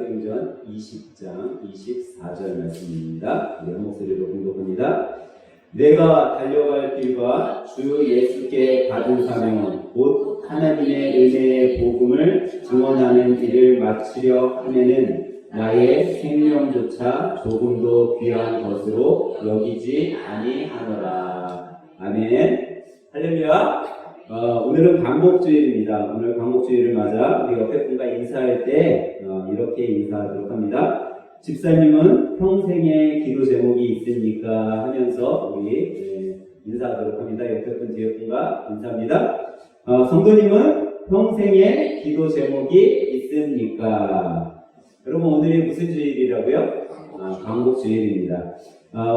사도행전 20장 24절 말씀입니다. 우리 한 목소리로 공독합니다. 내가 달려갈 길과 주 예수께 받은 사명은 곧 하나님의 은혜의 복음을 증언하는 일을 마치려 하면은 나의 생명조차 조금도 귀한 것으로 여기지 아니하노라. 아멘. 할렐루야. 오늘은 광복주일입니다. 오늘 광복주일을 맞아 우리 옆에 분과 인사할 때 이렇게 인사하도록 합니다. 집사님은 평생의 기도 제목이 있습니까? 하면서 우리 인사하도록 합니다. 옆에 분 뒤에 분과 인사합니다. 성도님은 평생의 기도 제목이 있습니까? 여러분 오늘이 무슨 주일이라고요? 광복주일입니다.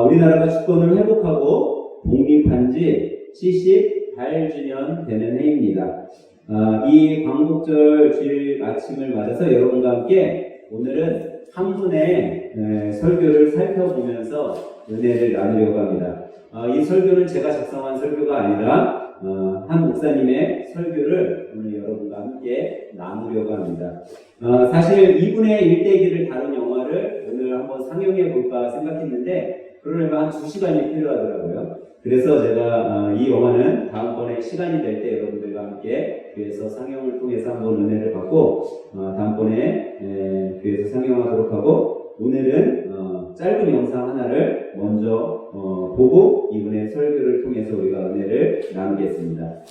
우리나라가 주권을 회복하고 독립한 지 78주년 되는 해입니다. 이 광복절 주일 아침을 맞아서 여러분과 함께 오늘은 한 분의 설교를 살펴보면서 은혜를 나누려고 합니다. 이 설교는 제가 작성한 설교가 아니라 한 목사님의 설교를 오늘 여러분과 함께 나누려고 합니다. 사실 이분의 일대기를 다룬 영화를 오늘 한번 상영해 볼까 생각했는데 그러려면 한 2시간이 필요하더라고요. 그래서 제가 이 영화는 다음번에 시간이 될 때 여러분들과 함께 교회에서 상영을 통해서 한번 은혜를 받고 다음번에 교회에서 상영하도록 하고 오늘은 짧은 영상 하나를 먼저 보고 이분의 설교를 통해서 우리가 은혜를 나누겠습니다.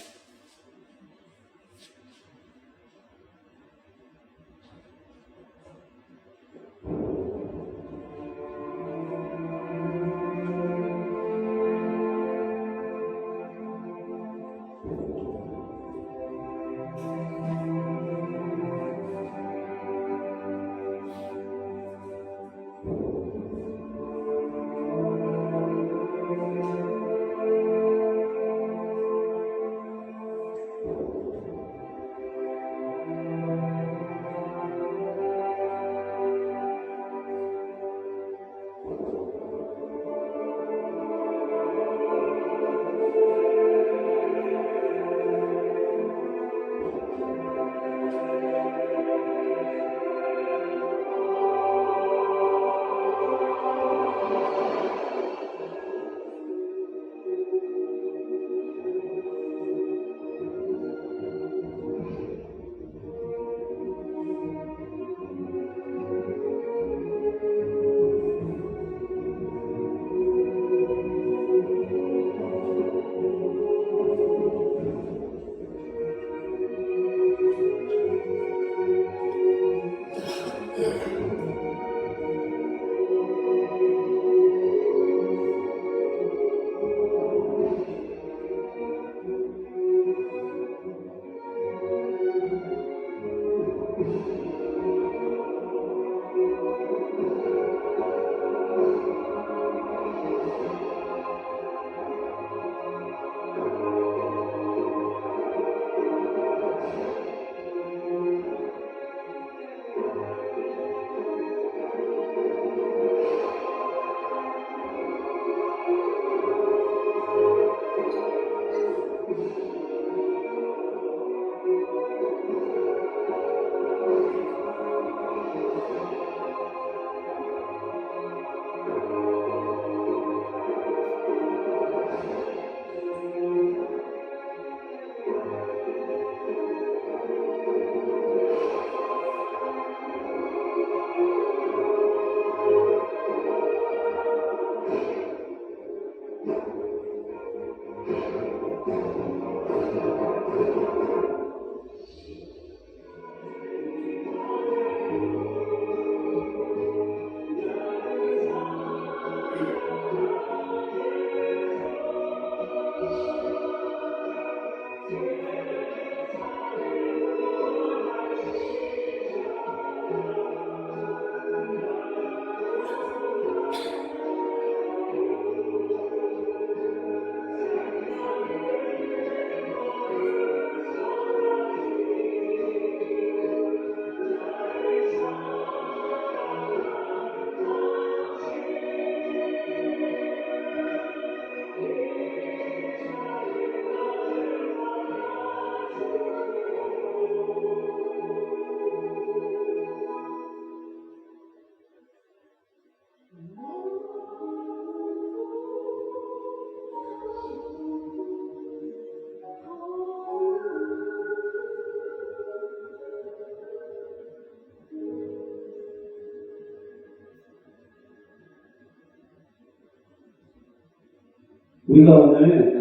우리가 오늘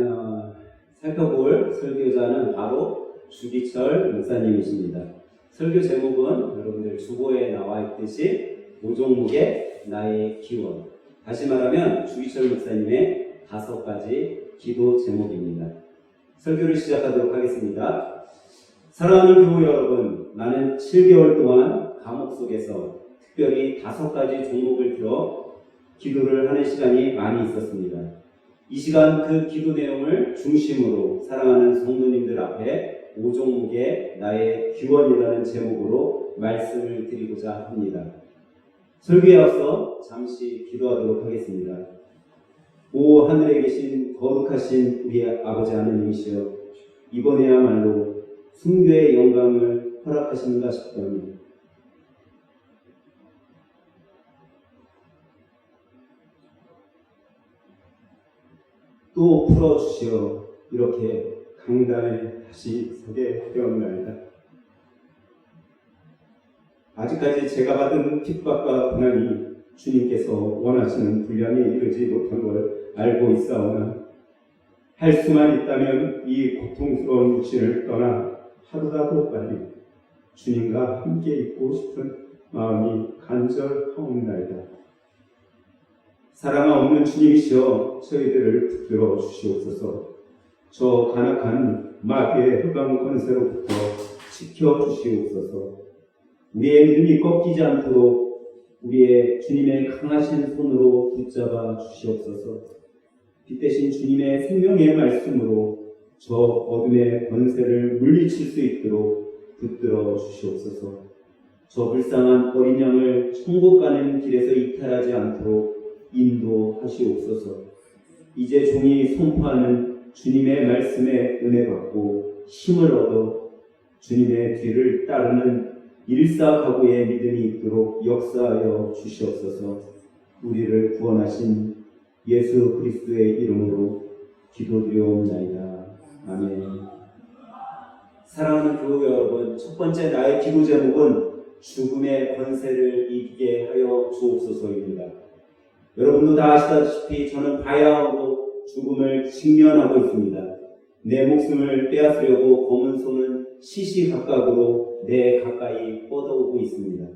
살펴볼 설교자는 바로 주기철 목사님이십니다. 설교 제목은 여러분들 주보에 나와 있듯이 오종목의 나의 기원. 다시 말하면 주기철 목사님의 5가지 기도 제목입니다. 설교를 시작하도록 하겠습니다. 사랑하는 교우 여러분, 나는 7개월 동안 감옥 속에서 특별히 5가지 종목을 들어 기도를 하는 시간이 많이 있었습니다. 이 시간 그 기도 내용을 중심으로 사랑하는 성도님들 앞에 5종목의 나의 기원이라는 제목으로 말씀을 드리고자 합니다. 설교에 앞서 잠시 기도하도록 하겠습니다. 오 하늘에 계신 거룩하신 우리 아버지 하나님이시여, 이번에야말로 순교의 영광을 허락하시는가 싶더니 또 풀어주시어 이렇게 강단에 다시 서게 되었나이다. 아직까지 제가 받은 핍박과 고난이 주님께서 원하시는 분량에 이르지 못한 걸 알고 있사오나, 할 수만 있다면 이 고통스러운 육신을 떠나 하루라도 빨리 주님과 함께 있고 싶은 마음이 간절하옵나이다. 사랑 없는 주님이시여, 저희들을 붙들어 주시옵소서. 저 간악한 마귀의 흑암 권세로부터 지켜 주시옵소서. 우리의 믿음이 꺾이지 않도록 우리의 주님의 강하신 손으로 붙잡아 주시옵소서. 빛 대신 주님의 생명의 말씀으로 저 어둠의 권세를 물리칠 수 있도록 붙들어 주시옵소서. 저 불쌍한 어린 양을 천국 가는 길에서 이탈하지 않도록 인도하시옵소서. 이제 종이 선포하는 주님의 말씀에 은혜 받고 힘을 얻어 주님의 뒤를 따르는 일사각오의 믿음이 있도록 역사하여 주시옵소서. 우리를 구원하신 예수 그리스도의 이름으로 기도드리옵나이다. 아멘. 사랑하는 교우 여러분, 첫 번째 나의 기도 제목은 죽음의 권세를 이기게 하여 주옵소서입니다. 여러분도 다 아시다시피 저는 바야흐로 죽음을 직면하고 있습니다. 내 목숨을 빼앗으려고 검은 손은 시시각각으로 내 가까이 뻗어오고 있습니다.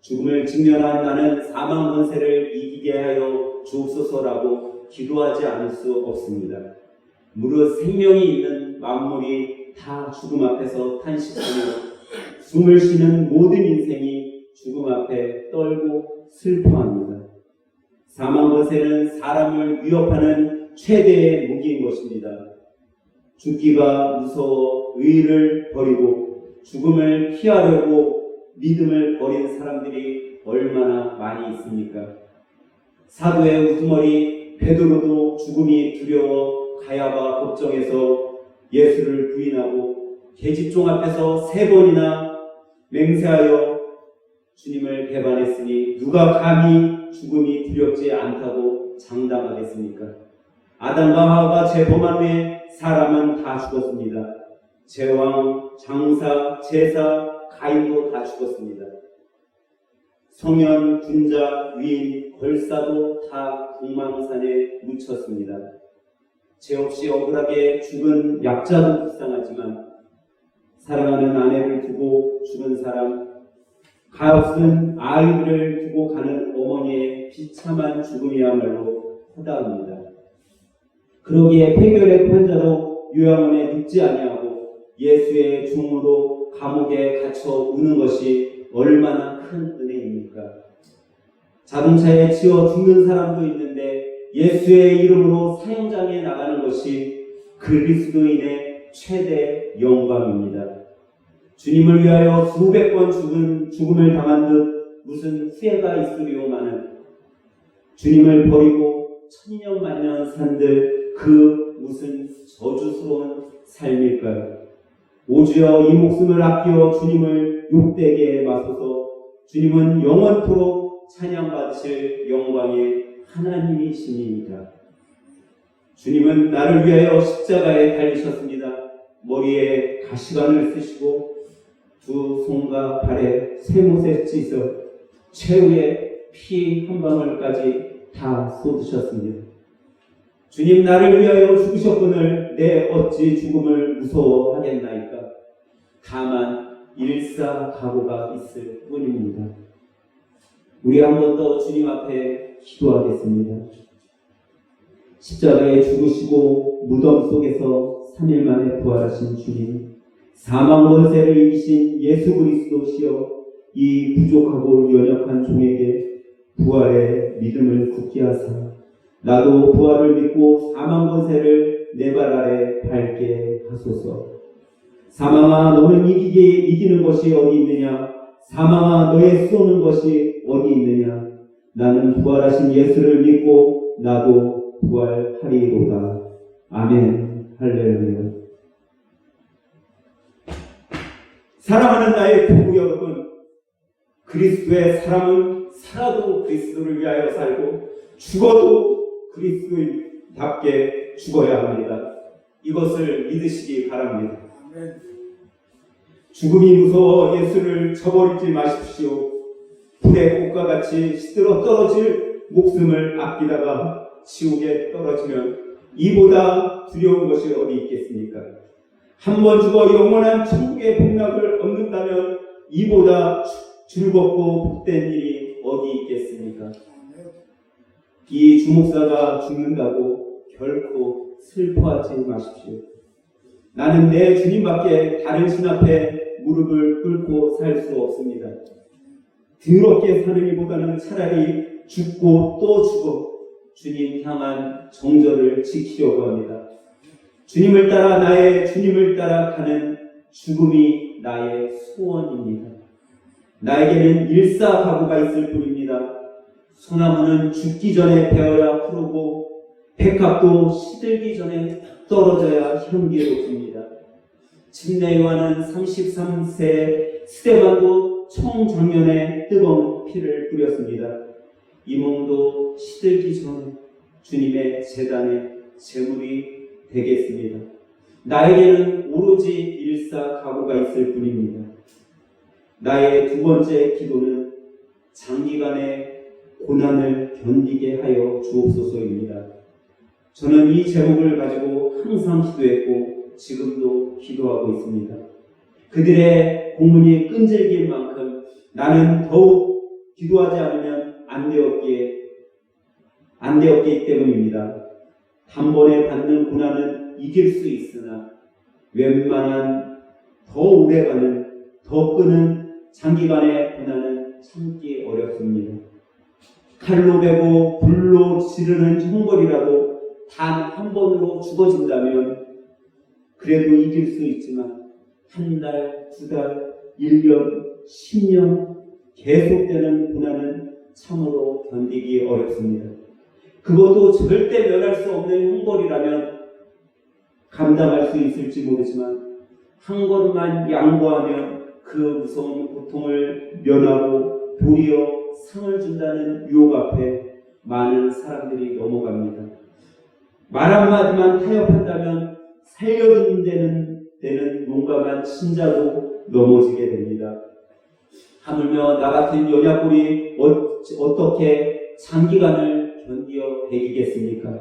죽음을 직면한 나는 사망 권세를 이기게 하여 주옵소서라고 기도하지 않을 수 없습니다. 무릇 생명이 있는 만물이 다 죽음 앞에서 탄식하며 숨을 쉬는 모든 인생이 죽음 앞에 떨고 슬퍼합니다. 사망 권세는 사람을 위협하는 최대의 무기인 것입니다. 죽기가 무서워 의를 버리고 죽음을 피하려고 믿음을 버린 사람들이 얼마나 많이 있습니까? 사도의 우두머리 베드로도 죽음이 두려워 가야바 법정에서 예수를 부인하고 계집종 앞에서 3번이나 맹세하여 주님을 배반했으니 누가 감히 죽음이 두렵지 않다고 장담하겠습니까? 아담과 하와가 죄범한 후에 사람은 다 죽었습니다. 제왕, 장사, 제사, 가인도 다 죽었습니다. 성현, 군자, 위인, 걸사도 다 궁망산에 묻혔습니다. 죄 없이 억울하게 죽은 약자도 불쌍하지만 사랑하는 아내를 두고 죽은 사람, 가엾은 아이들을 두고 가는 어머니의 비참한 죽음이야말로 허다합니다. 그러기에 폐결의 환자도 요양원에 눕지 아니하고 예수의 종으로 감옥에 갇혀 우는 것이 얼마나 큰 은혜입니까? 자동차에 치여 죽는 사람도 있는데 예수의 이름으로 사형장에 나가는 것이 그리스도인의 최대 영광입니다. 주님을 위하여 수백 번 죽음을 당한 듯 무슨 후회가 있으리오마는 주님을 버리고 천년 만년 산들 그 무슨 저주스러운 삶일까요? 오주여 이 목숨을 아끼어 주님을 욕되게 마소서. 주님은 영원토록 찬양받으실 영광의 하나님이시니이다. 주님은 나를 위하여 십자가에 달리셨습니다. 머리에 가시관을 쓰시고 두 손과 발에 쇠못에 찢어 최후의 피 한 방울까지 다 쏟으셨습니다. 주님 나를 위하여 죽으셨거늘 내 어찌 죽음을 무서워하겠나이까. 다만 일사각오가 있을 뿐입니다. 우리 한 번 더 주님 앞에 기도하겠습니다. 십자가에 죽으시고 무덤 속에서 3일 만에 부활하신 주님, 사망 원세를 이기신 예수 그리스도시여, 이 부족하고 연약한 종에게 부활의 믿음을 굳게 하사 나도 부활을 믿고 사망 권세를 내 발 아래 밟게 하소서. 사망아 너는 이기는 것이 어디 있느냐? 사망아 너의 쏘는 것이 어디 있느냐? 나는 부활하신 예수를 믿고 나도 부활하리로다. 아멘. 할렐루야. 사랑하는 나의 교우 여러분, 그리스도의 사람은 살아도 그리스도를 위하여 살고 죽어도 그리스도인답게 죽어야 합니다. 이것을 믿으시기 바랍니다. 죽음이 무서워 예수를 저버리지 마십시오. 불의 꽃과 같이 시들어 떨어질 목숨을 아끼다가 지옥에 떨어지면 이보다 두려운 것이 어디 있겠습니까? 한 번 죽어 영원한 천국의 복락을 얻는다면 이보다 즐겁고 복된 일이 어디 있겠습니까? 이 주목사가 죽는다고 결코 슬퍼하지 마십시오. 나는 내 주님밖에 다른 신 앞에 무릎을 꿇고 살 수 없습니다. 더럽게 사는 이보다는 차라리 죽고 또 죽어 주님 향한 정절을 지키려고 합니다. 주님을 따라 나의 주님을 따라 가는 죽음이 나의 소원입니다. 나에게는 일사각오가 있을 뿐입니다. 소나무는 죽기 전에 베어야 푸르고 백합도 시들기 전에 떨어져야 향기롭습니다. 침례요한은 33세 스데반도 청장년에 뜨거운 피를 뿌렸습니다. 이 몸도 시들기 전에 주님의 제단에 제물이 되겠습니다. 나에게는 오로지 일사각오가 있을 뿐입니다. 나의 두 번째 기도는 장기간의 고난을 견디게 하여 주옵소서입니다. 저는 이 제목을 가지고 항상 기도했고 지금도 기도하고 있습니다. 그들의 고문이 끈질길 만큼 나는 더욱 기도하지 않으면 안 되었기 때문입니다. 단번에 받는 고난은 이길 수 있으나 웬만한 더 오래가는 더 끄는 장기간의 고난은 참기 어렵습니다. 칼로 베고 불로 지르는 형벌이라도 단 한 번으로 죽어진다면 그래도 이길 수 있지만 한 달, 두 달, 1년, 10년 계속되는 고난은 참으로 견디기 어렵습니다. 그것도 절대 면할 수 없는 형벌이라면 감당할 수 있을지 모르지만 한 걸음만 양보하면 그 무서운 고통을 면하고 도리어 상을 준다는 유혹 앞에 많은 사람들이 넘어갑니다. 말 한마디만 타협한다면 살려주는 데는 용감한 신자도 넘어지게 됩니다. 하물며 나 같은 연약골이 어떻게 장기간을 견디어 배기겠습니까?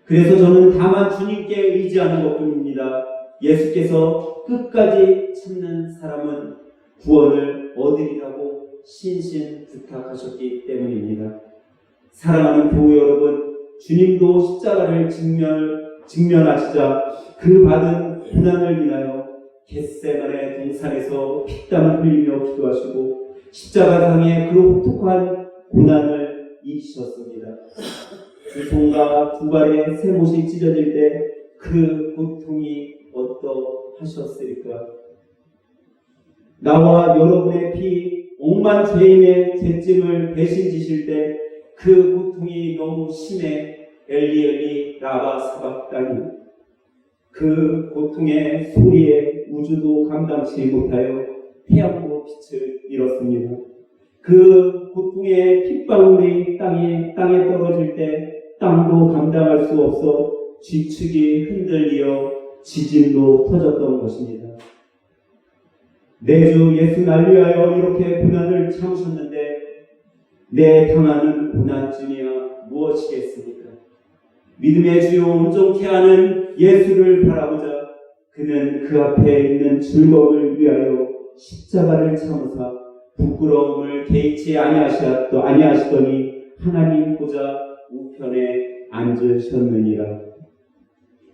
그래서 저는 다만 주님께 의지하는 것뿐입니다. 예수께서 끝까지 참는 사람은 구원을 얻으리라고 신신 부탁하셨기 때문입니다. 사랑하는 교우 여러분, 주님도 십자가를 직면하시자 그 받은 고난을 인하여 겟세마네 동산에서 피땀을 흘리며 기도하시고 십자가상의 그 혹독한 고난을 이기셨습니다. 그 손과 두 발에 쇠못이 찢어질 때 그 고통이 어떠하셨을까? 나와 여러분의 피, 억만 죄인의 죄짐을 대신 지실 때 그 고통이 너무 심해 엘리 엘리 라바 사박다니, 그 고통의 소리에 우주도 감당치 못하여 태양도 빛을 잃었습니다. 그 고통의 핏방울이 땅에 떨어질 때 땅도 감당할 수 없어 지축이 흔들리어 지진도 터졌던 것입니다. 내 주 예수 날 위하여 이렇게 고난을 참으셨는데 내 당하는 고난쯤이야 무엇이겠습니까? 믿음의 주요 온전케 하는 예수를 바라보자 그는 그 앞에 있는 즐거움을 위하여 십자가를 참으사 부끄러움을 개의치 아니하시더니 하나님 보좌 우편에 앉으셨느니라.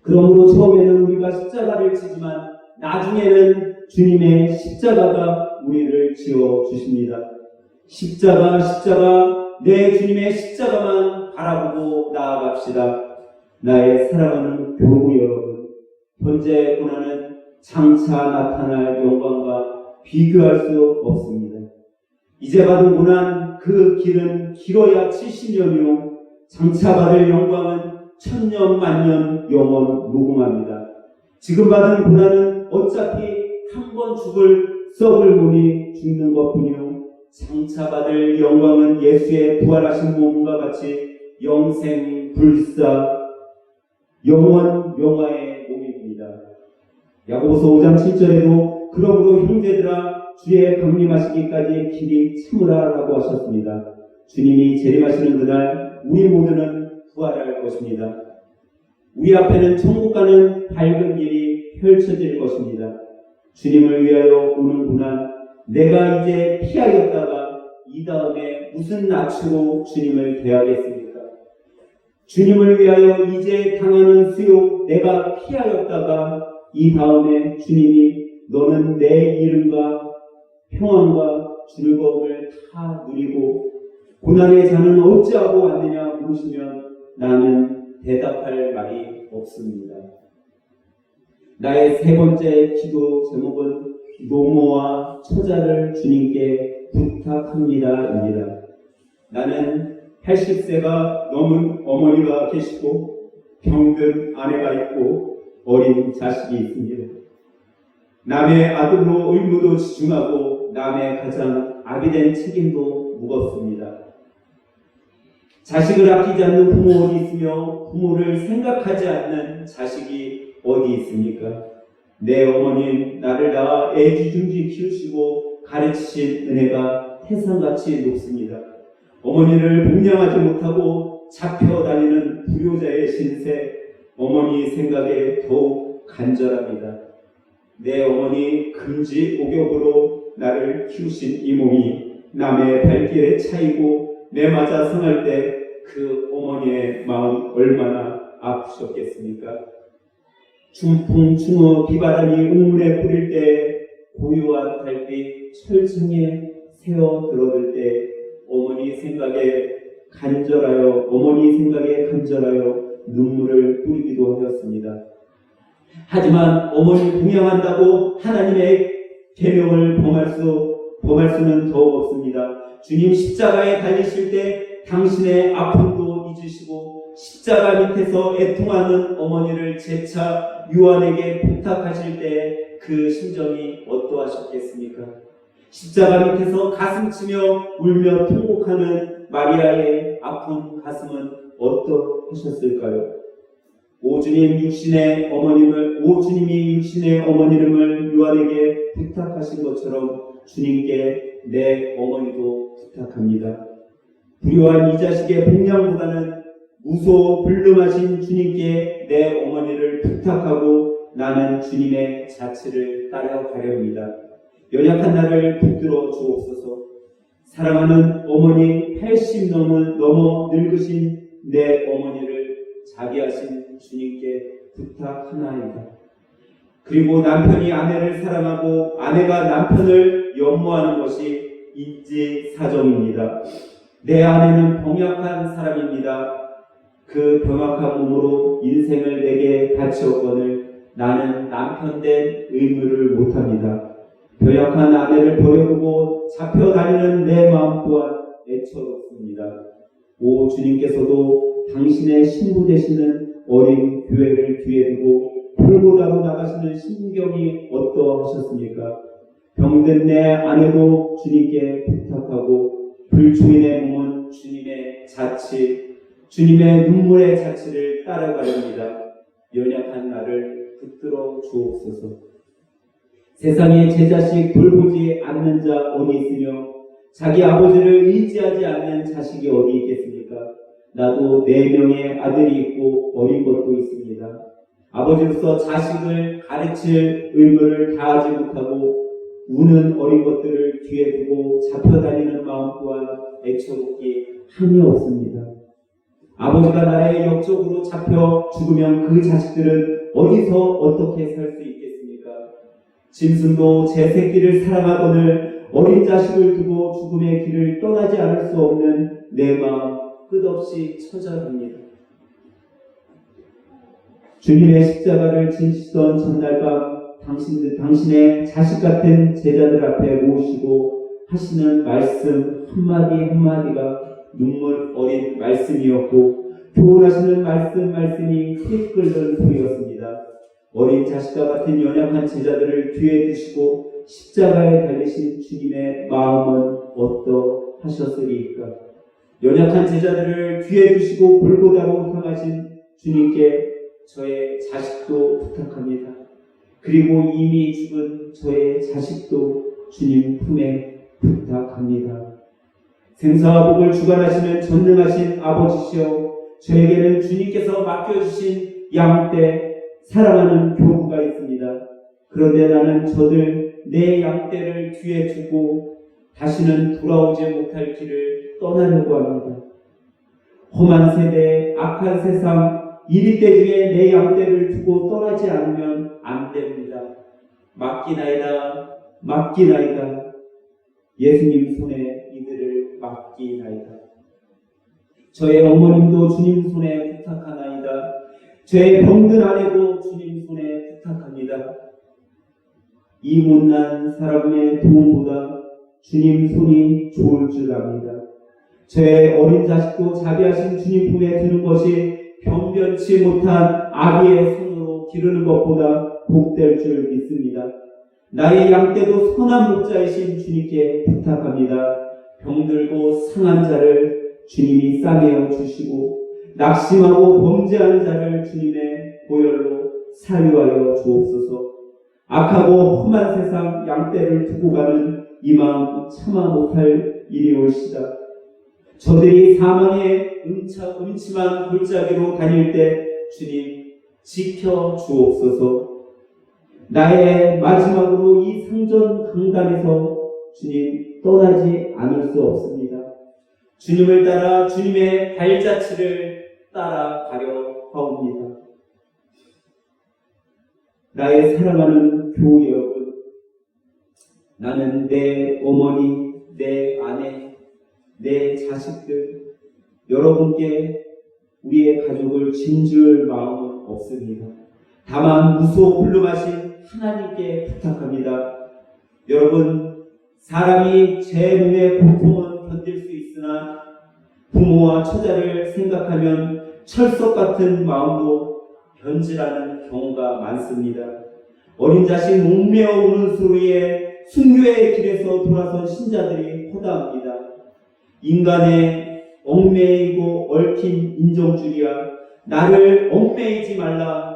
그러므로 처음에는 우리가 십자가를 지지만 나중에는 주님의 십자가가 우리를 지어주십니다. 십자가 내 주님의 십자가만 바라보고 나아갑시다. 나의 사랑하는 교우 여러분, 현재 고난은 장차 나타날 영광과 비교할 수 없습니다. 이제 받은 고난 그 길은 길어야 70년이요 장차 받을 영광은 천년 만년 영원 무궁합니다. 지금 받은 고난은 어차피 한 번 썩을 몸이 죽는 것뿐이요 장차 받을 영광은 예수의 부활하신 몸과 같이 영생 불사 영원 영화의 몸입니다. 야고보서 5장 7절에도 그러므로 형제들아 주의 강림하시기까지 길이 참으라라고 하셨습니다. 주님이 재림하시는 그날 우리 모두는 부활할 것입니다. 우리 앞에는 천국 가는 밝은 길이 펼쳐질 것입니다. 주님을 위하여 오는 고난, 내가 이제 피하였다가 이 다음에 무슨 낯으로 주님을 대하겠습니까? 주님을 위하여 이제 당하는 수욕, 내가 피하였다가 이 다음에 주님이 너는 내 이름과 평안과 즐거움을 다 누리고 고난의 잔은 어찌하고 왔느냐 물으시면 나는 대답할 말이 없습니다. 나의 세 번째 기도 제목은 노모와 처자를 주님께 부탁합니다입니다. 나는 80세가 넘은 어머니가 계시고 병든 아내가 있고 어린 자식이 있습니다. 남의 아들로 의무도 지중하고 남의 가장 아비된 책임도 무겁습니다. 자식을 아끼지 않는 부모 어디 있으며 부모를 생각하지 않는 자식이 어디 있습니까? 내 어머니는 나를 낳아 애지중지 키우시고 가르치신 은혜가 태산같이 높습니다. 어머니를 복양하지 못하고 잡혀다니는 불효자의 신세, 어머니 생각에 더욱 간절합니다. 내 어머니 금지 오격으로 나를 키우신 이 몸이 남의 발길에 차이고 내 맞아 상할 때 그 어머니의 마음 얼마나 아프셨겠습니까? 중풍, 충어, 비바람이 우물에 뿌릴 때 고요한 달빛 철층에 새어 들어들 때 어머니 생각에 간절하여 눈물을 뿌리기도 하였습니다. 하지만 어머니 봉양한다고 하나님의 계명을 범할 수는 더욱 없습니다. 주님 십자가에 달리실 때 당신의 아픔도 잊으시고 십자가 밑에서 애통하는 어머니를 재차 요한에게 부탁하실 때 그 심정이 어떠하셨겠습니까? 십자가 밑에서 가슴치며 울며 통곡하는 마리아의 아픈 가슴은 어떠하셨을까요? 오 주님이 육신의 어머님을 요한에게 부탁하신 것처럼 주님께 내 어머니도 부탁합니다. 불효한 이 자식의 복양보다는 무소 불능하신 주님께 내 어머니를 부탁하고 나는 주님의 자취를 따라가렵니다. 연약한 나를 붙들어 주옵소서. 사랑하는 어머니 80 넘어 늙으신 내 어머니를 자비하신 주님께 부탁하나이다. 그리고 남편이 아내를 사랑하고 아내가 남편을 연모하는 것이 인지사정입니다. 내 아내는 병약한 사람입니다. 그 병약한 몸으로 인생을 내게 바치었거늘 나는 남편된 의무를 못합니다. 병약한 아내를 버려두고 잡혀다니는 내 마음 또한 애처롭습니다. 오 주님께서도 당신의 신부 되시는 어린 교회를 뒤에 두고 풀보다로 나가시는 심경이 어떠하셨습니까? 병든 내 아내도 주님께 부탁하고 불충인의 몸은 주님의 자치, 주님의 눈물의 자치를 따라가렵니다. 연약한 나를 붙들어 주옵소서. 세상에 제 자식 돌보지 않는 자 어디 있으며 자기 아버지를 의지하지 않는 자식이 어디 있겠습니까? 나도 4명의 아들이 있고 어린 것도 있습니다. 아버지로서 자식을 가르칠 의무를 다하지 못하고 우는 어린 것들을 뒤에 두고 잡혀다니는 마음 또한 애처롭기 한이 없습니다. 아버지가 나라의 역적으로 잡혀 죽으면 그 자식들은 어디서 어떻게 살 수 있겠습니까? 짐승도 제 새끼를 사랑하거늘 어린 자식을 두고 죽음의 길을 떠나지 않을 수 없는 내 마음 끝없이 처절합니다. 주님의 십자가를 지시던 전날 밤 당신의 자식 같은 제자들 앞에 모으시고 하시는 말씀 한마디 한마디가 눈물 어린 말씀이었고 교훈하시는 말씀이 피 끓는 소리였습니다. 어린 자식과 같은 연약한 제자들을 뒤에 두시고 십자가에 달리신 주님의 마음은 어떠하셨으리까? 연약한 제자들을 뒤에 두시고 골고다로 향하신 주님께 저의 자식도 부탁합니다. 그리고 이미 죽은 저의 자식도 주님 품에 부탁합니다. 생사와 복을 주관하시는 전능하신 아버지시여, 저에게는 주님께서 맡겨주신 양떼, 사랑하는 교구가 있습니다. 그런데 나는 저들 내 양떼를 뒤에 두고 다시는 돌아오지 못할 길을 떠나려고 합니다. 험한 세대, 악한 세상, 이리때 중에 내 양떼를 두고 떠나지 않으면 안 됩니다. 맡기나이다, 맡기나이다. 예수님 손에 이들을 맡기나이다. 저의 어머님도 주님 손에 부탁하나이다. 저의 병든 아내도 주님 손에 부탁합니다. 이 못난 사람의 도움보다 주님 손이 좋을 줄 압니다. 저의 어린 자식도 자비하신 주님 품에 두는 것이 변변치 못한 아기의 손으로 기르는 것보다 복될 줄 믿습니다. 나의 양떼도 선한 목자이신 주님께 부탁합니다. 병들고 상한 자를 주님이 싸매어 주시고 낙심하고 범죄하는 자를 주님의 보혈로 사유하여 주옵소서. 악하고 험한 세상 양떼를 두고 가는 이 마음 참아 못할 일이 올시다. 저들이 사망의 음침한 골짜기로 다닐 때 주님 지켜 주옵소서. 나의 마지막으로 이 상전 강단에서 주님 떠나지 않을 수 없습니다. 주님을 따라 주님의 발자취를 따라가려 하옵니다. 나의 사랑하는 교우 여러분, 나는 내 어머니, 내 아내, 내 자식들, 여러분께 우리의 가족을 짐줄 마음은 없습니다. 다만 무수히 불름하신 하나님께 부탁합니다. 여러분, 사람이 제 몸의 고통은 견딜 수 있으나 부모와 처자를 생각하면 철석 같은 마음도 변질하는 경우가 많습니다. 어린 자식 목매어 우는 소리에 순교의 길에서 돌아선 신자들이 허다합니다. 인간의 얽매이고 얽힌 인정줄이야, 나를 얽매이지 말라.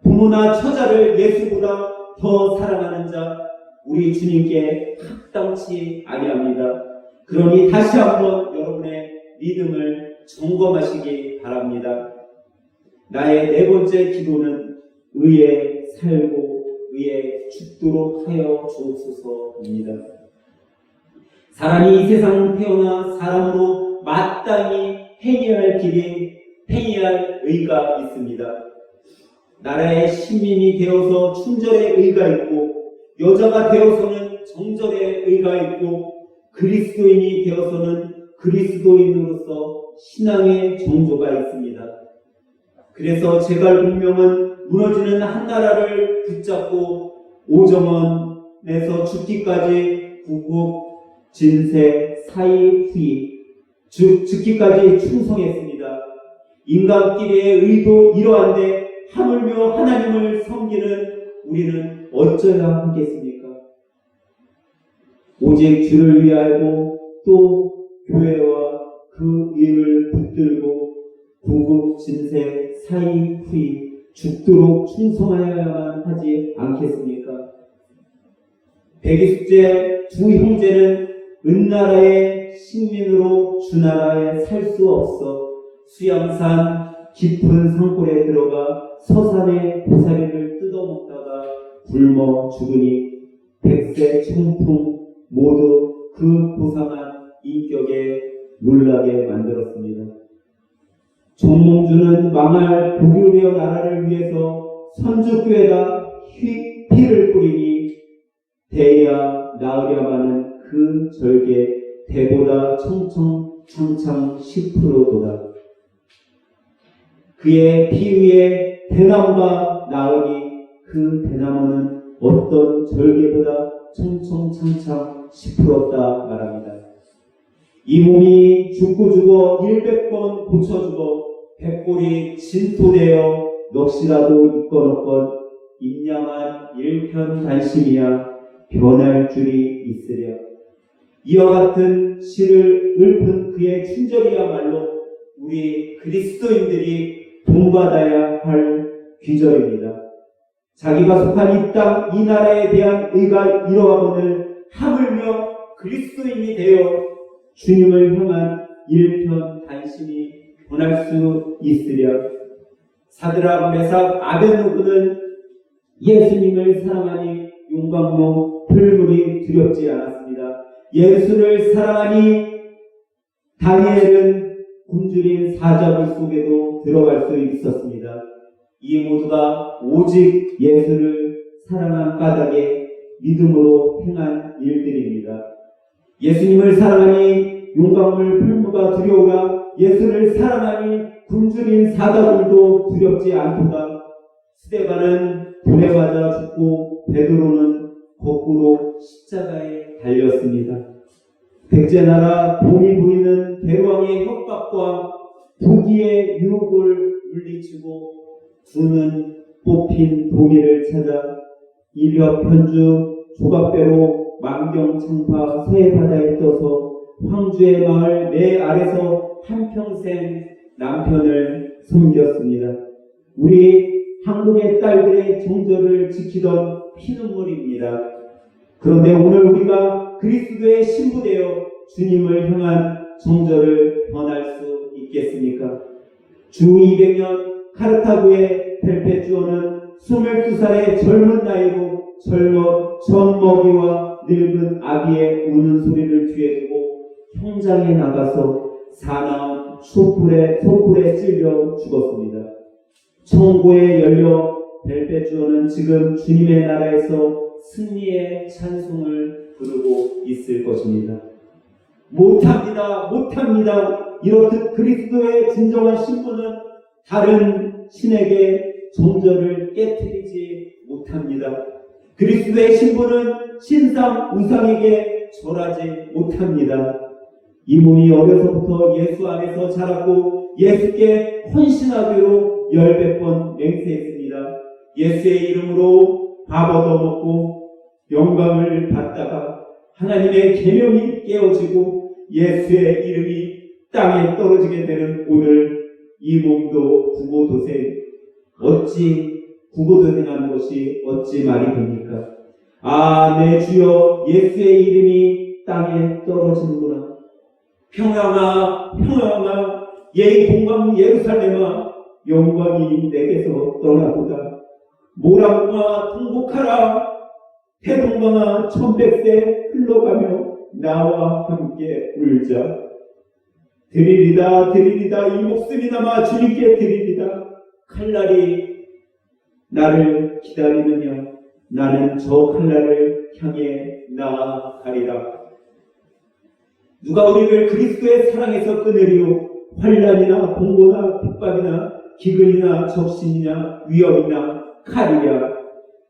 부모나 처자를 예수보다 더 사랑하는 자, 우리 주님께 합당치 아니합니다. 그러니 다시 한번 여러분의 믿음을 점검하시기 바랍니다. 나의 네 번째 기도는 의에 살고 의에 죽도록 하여 주옵소서입니다. 사람이 이 세상 태어나 사람으로 마땅히 행해야 할 길이, 행해야 할 의가 있습니다. 나라의 시민이 되어서 충절의 의가 있고, 여자가 되어서는 정절의 의가 있고, 그리스도인이 되어서는 그리스도인으로서 신앙의 정조가 있습니다. 그래서 제갈 운명은 무너지는 한 나라를 붙잡고 오정원에서 죽기까지 구국 진세 사이후이 죽기까지 충성했습니다. 인간끼리의 의도 이러한데 하물며 하나님을 섬기는 우리는 어쩌야 하겠습니까? 오직 주를 위하고 또 교회와 그 의를 붙들고 구국 진세 사이후이 죽도록 충성하여야만 하지 않겠습니까? 백이숙제 두 형제는 은나라의 식민으로 주나라에 살 수 없어 수양산 깊은 산골에 들어가 서산의 고사리를 뜯어먹다가 굶어 죽으니 백세 청풍 모두 그 고상한 인격에 놀라게 만들었습니다. 정몽주는 망할 북유리어 나라를 위해서 선주교에다 피를 뿌리니 대야 나으랴마는 그 절개 대보다 청청창창 10%도다. 그의 피 위에 대나무가 나으니 그 대나무는 어떤 절개보다 청청창창 10%다 말합니다. 이 몸이 죽고 죽어 100번 고쳐 죽어 백골이 진토되어 넋이라도 있건 임양한 일편단심이야 변할 줄이 있으랴. 이와 같은 시를 읊은 그의 친절이야말로 우리 그리스도인들이 본받아야 할 귀절입니다. 자기가 속한 이 땅, 이 나라에 대한 의가 이러하거늘 하물며 그리스도인이 되어 주님을 향한 일편단심이 변할 수 있으랴. 사드락, 메삭, 아벳노고는 예수님을 사랑하니 용광로 풀물이 두렵지 않았습니다. 예수를 사랑하니 다니엘은 굶주린 사자굴 속에도 들어갈 수 있었습니다. 이 모두가 오직 예수를 사랑한 까닭에 믿음으로 행한 일들입니다. 예수님을 사랑하니 용광물 풀무가 두려우라. 예수를 사랑하니 굶주린 사자굴도 두렵지 않도다. 스데반은 불에 맞아 죽고 베드로는 거꾸로 십자가에 달렸습니다. 백제나라 봄이 보이는 대왕의 협박과 부귀의 유혹을 물리치고 두는 뽑힌 도미를 찾아 일협 편주 조각배로 만경창파 서해바다에 떠서 황주의 마을 내 아래서 한평생 남편을 섬겼습니다. 우리 한국의 딸들의 정절을 지키던 피눈물입니다. 그런데 오늘 우리가 그리스도의 신부되어 주님을 향한 정절을 변할 수 있겠습니까? 주 200년 카르타고의 벨페주어는 22살의 젊은 나이로 전 먹이와 늙은 아기의 우는 소리를 뒤에 두고 현장에 나가서 사나운 소불에 찔려 죽었습니다. 천고에 열려 벨페주어는 지금 주님의 나라에서 승리의 찬송을 부르고 있을 것입니다. 못합니다. 이렇듯 그리스도의 진정한 신부는 다른 신에게 정절을 깨트리지 못합니다. 그리스도의 신부는 신상 우상에게 절하지 못합니다. 이 몸이 어려서부터 예수 안에서 자랐고 예수께 헌신하기로 10번 맹세했습니다. 예수의 이름으로 밥 얻어먹고 영광을 받다가 하나님의 계명이 깨어지고 예수의 이름이 땅에 떨어지게 되는 오늘 이 몸도 구고도생, 어찌 구고도생하는 것이 어찌 말이 됩니까? 아, 내 주여, 예수의 이름이 땅에 떨어지는구나. 평양아, 예의 동방 예루살렘아, 영광이 내게서 떠나도다. 모람과 통곡하라. 태동방아, 천백세 흘러가며 나와 함께 울자. 드리리다 이 목숨이나마 주님께 드리리다. 칼날이 나를 기다리느냐. 나는 저 칼날을 향해 나아가리라. 누가 우리를 그리스도의 사랑에서 끊으리요. 환난이나 공고나 핍박이나 기근이나 적신이나 위협이나 칼이랴.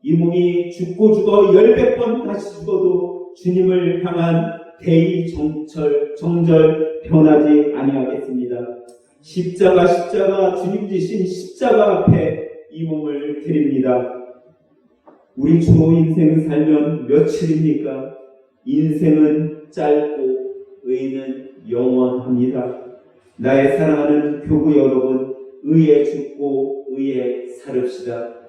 이 몸이 죽고 죽어 10번 다시 죽어도 주님을 향한 대의 정절 변하지 아니하겠습니다. 십자가 주님 지신 십자가 앞에 이 몸을 드립니다. 우리 주 인생 살면 며칠입니까? 인생은 짧고 의는 영원합니다. 나의 사랑하는 교구 여러분, 의에 죽고 의에 살읍시다.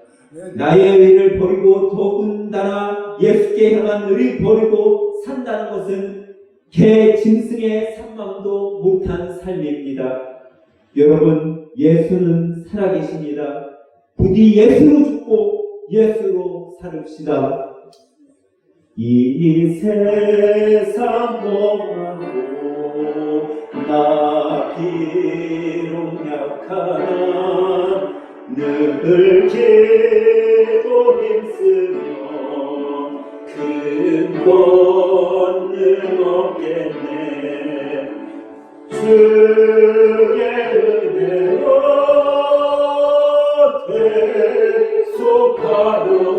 나의 의를 버리고 더군다나 예수께 향한 의를 버리고 산다는 것은 개 짐승의 산망도 못한 삶입니다. 여러분, 예수는 살아계십니다. 부디 예수로 죽고 예수로 살읍시다. 이 세상 동안도 나 비록 약하나 늘 기도 힘쓰며 큰 권능 얻겠네. 주의 은혜로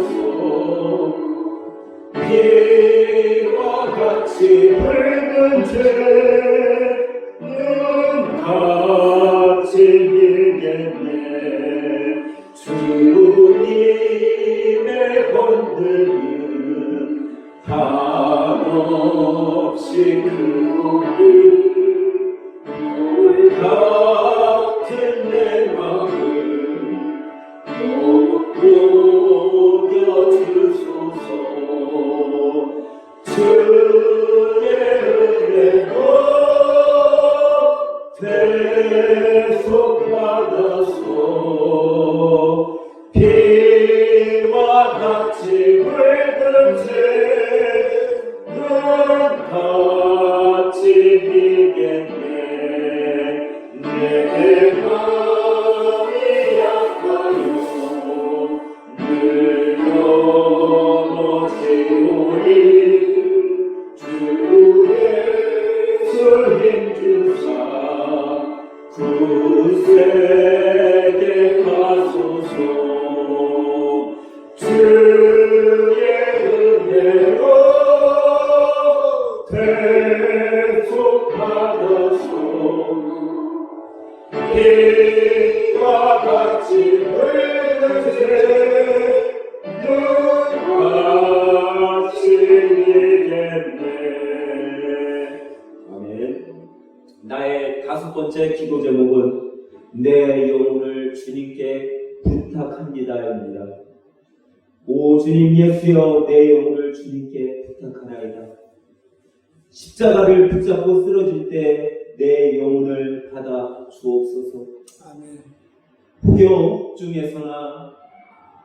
대속하여서 피와 같이 붉은 죄는 같이 밀겠네. 주님의 권능은 한없이 크고 같은 내 마음을 녹여주소서. 주의 은혜로 대속받아서 피와 같이 붉은 죄는 같이 비겠네. 내 마음이 약하여 늘 넘어지오니 주의 술 힘주사 굳세게 하소서. 주의 은혜로 대속받아서 피와 같이 붉은 죄는 같이 이겠네. 아멘. 나의 5번째 기도 제목은 내 영혼을 주님께 부탁합니다입니다. 오 주님 예수여, 내 영혼을 주님께 부탁하나이다. 십자가를 붙잡고 쓰러질 때 내 영혼을 받아 주옵소서. 아멘. 후교 중에서나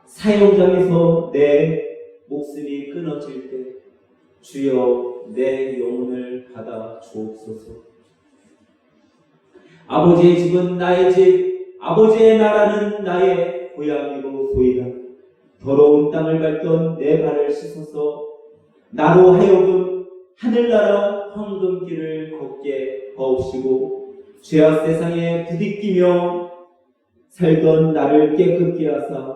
사형장에서 내 목숨이 끊어질 때 주여 내 영혼을 받아 주옵소서. 아버지의 집은 나의 집, 아버지의 나라는 나의 고향이로소이다. 더러운 땅을 밟던 내 발을 씻어서 나로 하여금 하늘나라 황금길을 걷게 하옵시고 죄악 세상에 부딪히며 살던 나를 깨끗게 하사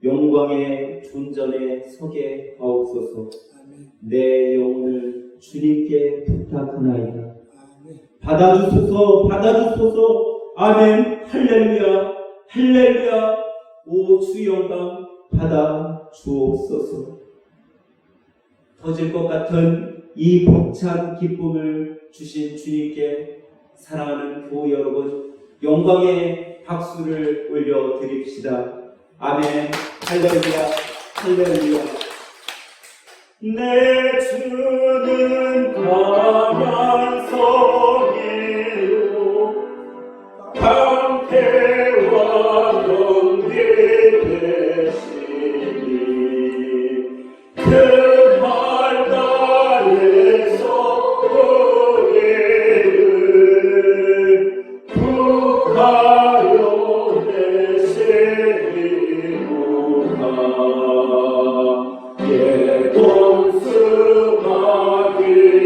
영광의 존전에 서게 하옵소서. 아멘. 내 영혼을 주님께 부탁하나이다. 아멘. 받아주소서, 받아주소서. 아멘. 할렐루야, 할렐루야. 오 주 영광 받아 주옵소서. 터질 것 같은 이 벅찬 기쁨을 주신 주님께 사랑하는 교우 여러분, 영광의 박수를 올려 드립시다. 아멘. 할렐루야, 할렐루야. 내 주는 강한 성이요 강태와 경비 되시니 그 말 아래서 우리를 구하여 내시리로다.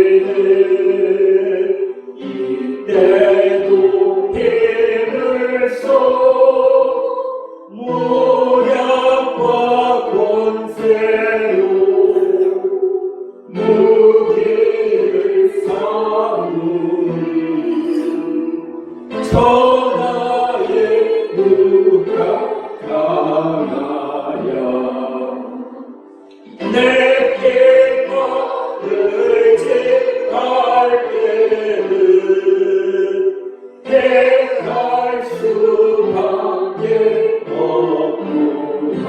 예돈수마귀는 이때도 힘을 써 모양과 권세로 무기를 삼으니 천하의 누가 강하야. 내게 의지할 때는 행할 수밖에 없구나.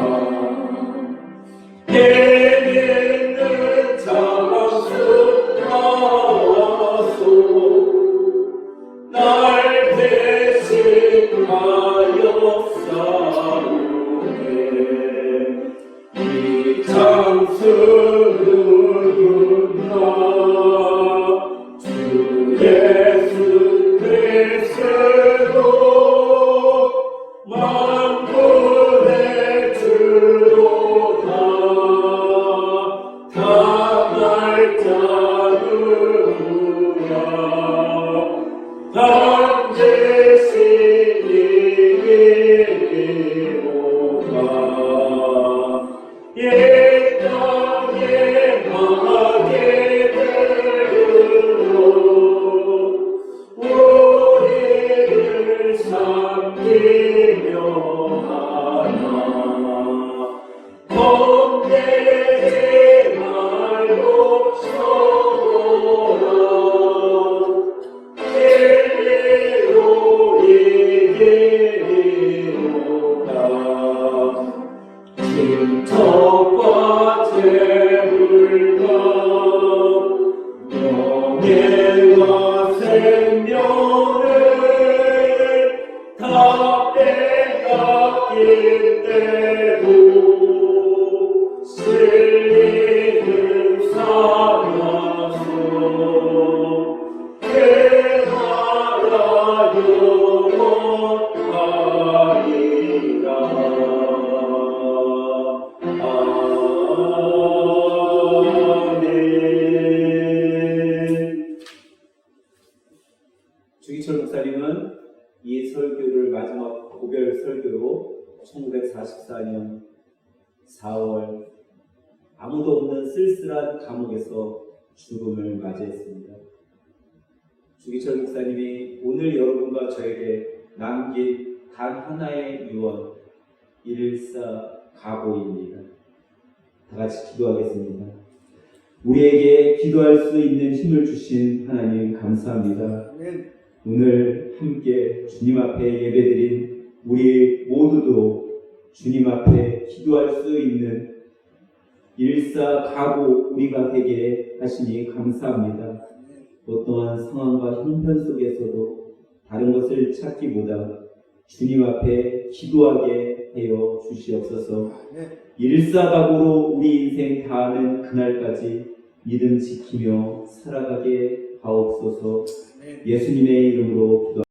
내 믿는 자수 나와서 날 대신 하였사오네 이 장수는나 주 예수 그리스도 만군의 주로다 다 날짜는 누구야 반드시 이기리로다 이 땅에 하게 되리로 우리를 섬기며 하나 겁내지 말고 서보라 진리로 이기리로다 진척과 재물과 명예와 생명을 다 빼앗길 때도 진리를 살아서 그 나라 영원하리라. 아멘. 주기철 목사님은 이 설교를 마지막 고별 설교로 1944년 4월 아무도 없는 쓸쓸한 감옥에서 죽음을 맞이했습니다. 주기철 목사님이 오늘 여러분과 저에게 남긴 단 하나의 유언, 일사가고입니다. 다 같이 기도하겠습니다. 우리에게 기도할 수 있는 힘을 주신 하나님 감사합니다. 오늘 함께 주님 앞에 예배드린 우리 모두도 주님 앞에 기도할 수 있는 일사가고 우리가 되게 하시니 감사합니다. 어떠한 상황과 형편 속에서도 다른 것을 찾기보다 주님 앞에 기도하게 하여 주시옵소서. 일사가고로 우리 인생 다하는 그날까지 믿음 지키며 살아가게 하옵소서. 예수님의 이름으로 기도